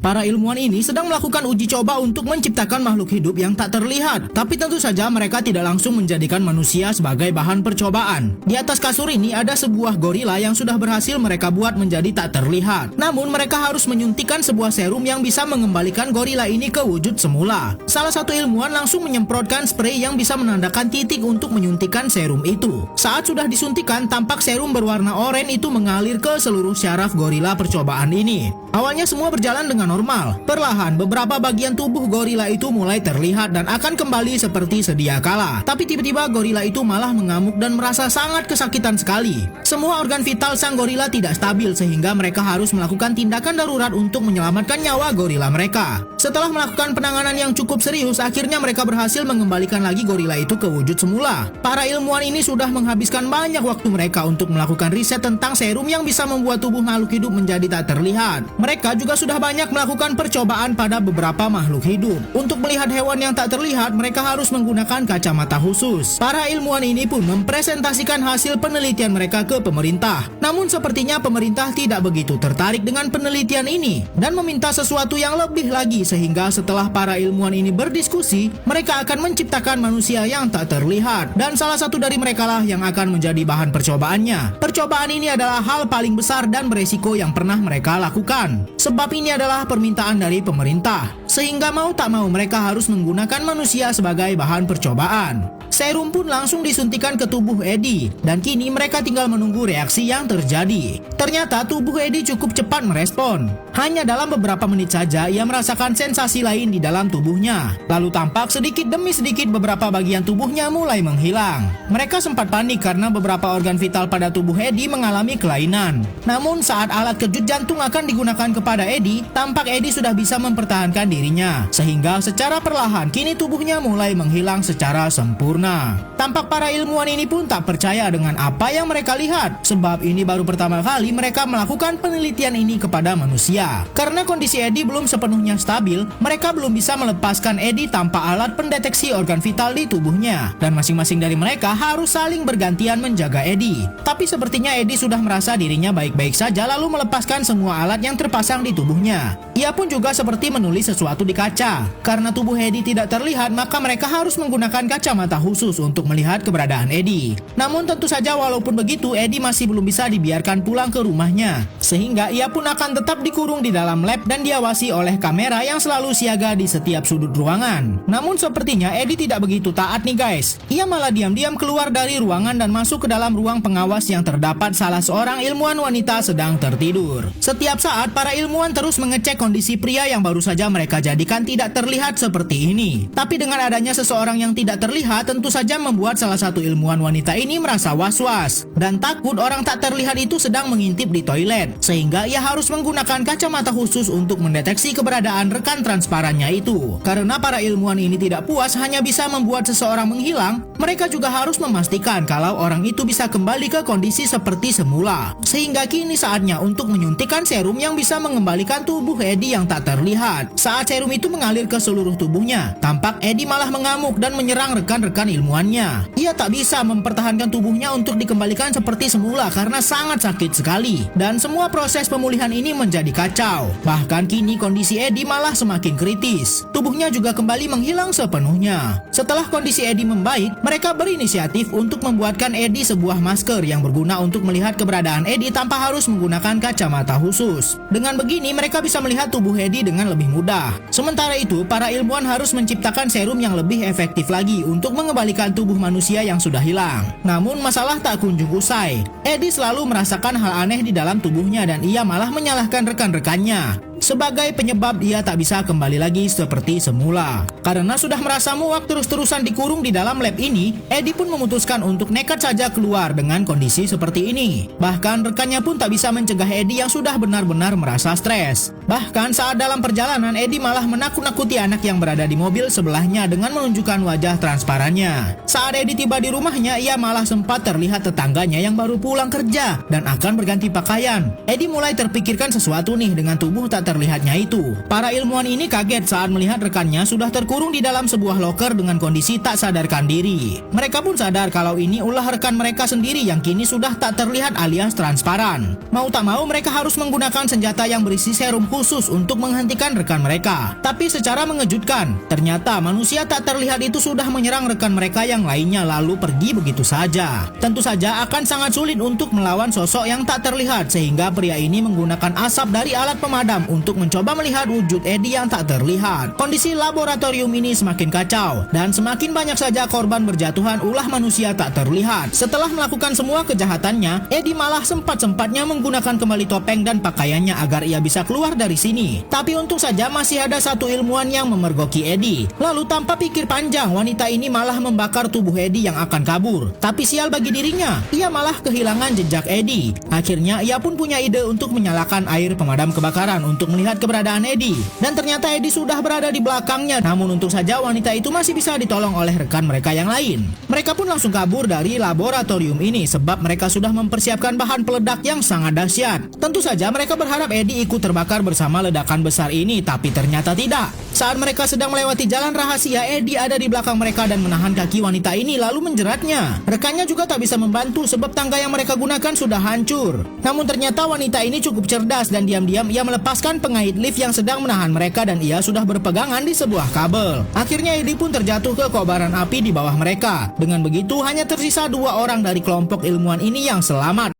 Para ilmuwan ini sedang melakukan uji coba untuk menciptakan makhluk hidup yang tak terlihat. Tapi tentu saja mereka tidak langsung menjadikan manusia sebagai bahan percobaan. Di atas kasur ini ada sebuah gorila yang sudah berhasil mereka buat menjadi tak terlihat. Namun mereka harus menyuntikkan sebuah serum yang bisa mengembalikan gorila ini ke wujud semula. Salah satu ilmuwan langsung menyemprotkan spray yang bisa menandakan titik untuk menyuntikkan serum itu. Saat sudah disuntikan, tampak serum berwarna oranye itu mengalir ke seluruh syaraf gorila percobaan ini. Awalnya semua berjalan dengan normal. Perlahan beberapa bagian tubuh gorila itu mulai terlihat dan akan kembali seperti sedia kala. Tapi tiba-tiba gorila itu malah mengamuk dan merasa sangat kesakitan sekali. Semua organ vital sang gorila tidak stabil sehingga mereka harus melakukan tindakan darurat untuk menyelamatkan nyawa gorila mereka. Setelah melakukan penanganan yang cukup serius, akhirnya mereka berhasil mengembalikan lagi gorila itu ke wujud semula. Para ilmuwan ini sudah menghabiskan banyak waktu mereka untuk melakukan riset tentang serum yang bisa membuat tubuh makhluk hidup menjadi tak terlihat. Mereka juga sudah banyak melakukan percobaan pada beberapa makhluk hidup. Untuk melihat hewan yang tak terlihat, mereka harus menggunakan kacamata khusus. Para ilmuwan ini pun mempresentasikan hasil penelitian mereka ke pemerintah. Namun sepertinya pemerintah tidak begitu tertarik dengan penelitian ini dan meminta sesuatu yang lebih lagi, sehingga setelah para ilmuwan ini berdiskusi, mereka akan menciptakan manusia yang tak terlihat. Dan salah satu dari mereka lah yang akan menjadi bahan percobaannya. Percobaan ini adalah hal paling besar dan beresiko yang pernah mereka lakukan. Sebab ini adalah permintaan dari pemerintah, sehingga mau tak mau mereka harus menggunakan manusia sebagai bahan percobaan. Serum pun langsung disuntikan ke tubuh Eddie, dan kini mereka tinggal menunggu reaksi yang terjadi. Ternyata tubuh Eddie cukup cepat merespon. Hanya dalam beberapa menit saja ia merasakan sensasi lain di dalam tubuhnya. Lalu tampak sedikit demi sedikit beberapa bagian tubuhnya mulai menghilang. Mereka sempat panik karena beberapa organ vital pada tubuh Eddie mengalami kelainan. Namun saat alat kejut jantung akan digunakan kepada Eddie, tampak Eddie sudah bisa mempertahankan dirinya. Sehingga secara perlahan kini tubuhnya mulai menghilang secara sempurna. Tampak para ilmuwan ini pun tak percaya dengan apa yang mereka lihat, sebab ini baru pertama kali mereka melakukan penelitian ini kepada manusia. Karena kondisi Eddie belum sepenuhnya stabil, mereka belum bisa melepaskan Eddie tanpa alat pendeteksi organ vital di tubuhnya, dan masing-masing dari mereka harus saling bergantian menjaga Eddie. Tapi sepertinya Eddie sudah merasa dirinya baik-baik saja lalu melepaskan semua alat yang terpasang di tubuhnya. Ia pun juga seperti menulis sesuatu di kaca. Karena tubuh Eddie tidak terlihat, maka mereka harus menggunakan kacamata khusus untuk melihat keberadaan Eddie. Namun tentu saja walaupun begitu, Eddie masih belum bisa dibiarkan pulang ke rumahnya, sehingga ia pun akan tetap dikurung di dalam lab dan diawasi oleh kamera yang selalu siaga di setiap sudut ruangan. Namun sepertinya Eddie tidak begitu taat nih guys. Ia malah diam-diam keluar dari ruangan dan masuk ke dalam ruang pengawas yang terdapat salah seorang ilmuwan wanita sedang tertidur. Setiap saat para ilmuwan terus mengecek kondisi pria yang baru saja mereka jadikan tidak terlihat seperti ini. Tapi dengan adanya seseorang yang tidak terlihat, tentu saja membuat salah satu ilmuwan wanita ini merasa was-was dan takut orang tak terlihat itu sedang mengintip di toilet, sehingga ia harus menggunakan kacamata khusus untuk mendeteksi keberadaan rekan transparannya itu. Karena para ilmuwan ini tidak puas hanya bisa membuat seseorang menghilang, mereka juga harus memastikan kalau orang itu bisa kembali ke kondisi seperti semula. Sehingga kini saatnya untuk menyuntikkan serum yang bisa mengembalikan tubuh Eddie yang tak terlihat. Saat serum itu mengalir ke seluruh tubuhnya, tampak Eddie malah mengamuk dan menyerang rekan-rekan ilmuannya. Ia tak bisa mempertahankan tubuhnya untuk dikembalikan seperti semula karena sangat sakit sekali. Dan semua proses pemulihan ini menjadi kacau. Bahkan kini kondisi Eddie malah semakin kritis. Tubuhnya juga kembali menghilang sepenuhnya. Setelah kondisi Eddie membaik, mereka berinisiatif untuk membuatkan Eddie sebuah masker yang berguna untuk melihat keberadaan Eddie tanpa harus menggunakan kacamata khusus. Dengan begini mereka bisa melihat tubuh Eddie dengan lebih mudah. Sementara itu, para ilmuwan harus menciptakan serum yang lebih efektif lagi untuk mengembalikan tubuh manusia yang sudah hilang. Namun masalah tak kunjung usai. Eddie selalu merasakan hal aneh di dalam tubuhnya dan ia malah menyalahkan rekan-rekannya. Sebagai penyebab dia tak bisa kembali lagi seperti semula. Karena sudah merasa muak terus-terusan dikurung di dalam lab ini, Eddie pun memutuskan untuk nekat saja keluar dengan kondisi seperti ini. Bahkan rekannya pun tak bisa mencegah Eddie yang sudah benar-benar merasa stres. Bahkan saat dalam perjalanan, Eddie malah menakut-nakuti anak yang berada di mobil sebelahnya dengan menunjukkan wajah transparannya. Saat Eddie tiba di rumahnya, ia malah sempat terlihat tetangganya yang baru pulang kerja dan akan berganti pakaian. Eddie mulai terpikirkan sesuatu nih dengan tubuh tak terlihat terlihatnya itu. Para ilmuwan ini kaget saat melihat rekannya sudah terkurung di dalam sebuah loker dengan kondisi tak sadarkan diri. Mereka pun sadar kalau ini ulah rekan mereka sendiri yang kini sudah tak terlihat alias transparan. Mau tak mau mereka harus menggunakan senjata yang berisi serum khusus untuk menghentikan rekan mereka. Tapi secara mengejutkan, ternyata manusia tak terlihat itu sudah menyerang rekan mereka yang lainnya lalu pergi begitu saja. Tentu saja akan sangat sulit untuk melawan sosok yang tak terlihat, sehingga pria ini menggunakan asap dari alat pemadam untuk mencoba melihat wujud Eddie yang tak terlihat. Kondisi laboratorium ini semakin kacau dan semakin banyak saja korban berjatuhan ulah manusia tak terlihat. Setelah melakukan semua kejahatannya, Eddie malah sempat-sempatnya menggunakan kembali topeng dan pakaiannya agar ia bisa keluar dari sini. Tapi untung saja masih ada satu ilmuwan yang memergoki Eddie. Lalu tanpa pikir panjang, wanita ini malah membakar tubuh Eddie yang akan kabur. Tapi sial bagi dirinya, ia malah kehilangan jejak Eddie. Akhirnya ia pun punya ide untuk menyalakan air pemadam kebakaran untuk melihat keberadaan Eddie. Dan ternyata Eddie sudah berada di belakangnya. Namun untung saja wanita itu masih bisa ditolong oleh rekan mereka yang lain. Mereka pun langsung kabur dari laboratorium ini sebab mereka sudah mempersiapkan bahan peledak yang sangat dahsyat. Tentu saja mereka berharap Eddie ikut terbakar bersama ledakan besar ini, tapi ternyata tidak. Saat mereka sedang melewati jalan rahasia, Eddie ada di belakang mereka dan menahan kaki wanita ini lalu menjeratnya. Rekannya juga tak bisa membantu sebab tangga yang mereka gunakan sudah hancur. Namun ternyata wanita ini cukup cerdas dan diam-diam ia melepaskan pengait lift yang sedang menahan mereka dan ia sudah berpegangan di sebuah kabel. Akhirnya Eddie pun terjatuh ke kobaran api di bawah mereka. Dengan begitu hanya tersisa 2 orang dari kelompok ilmuwan ini yang selamat.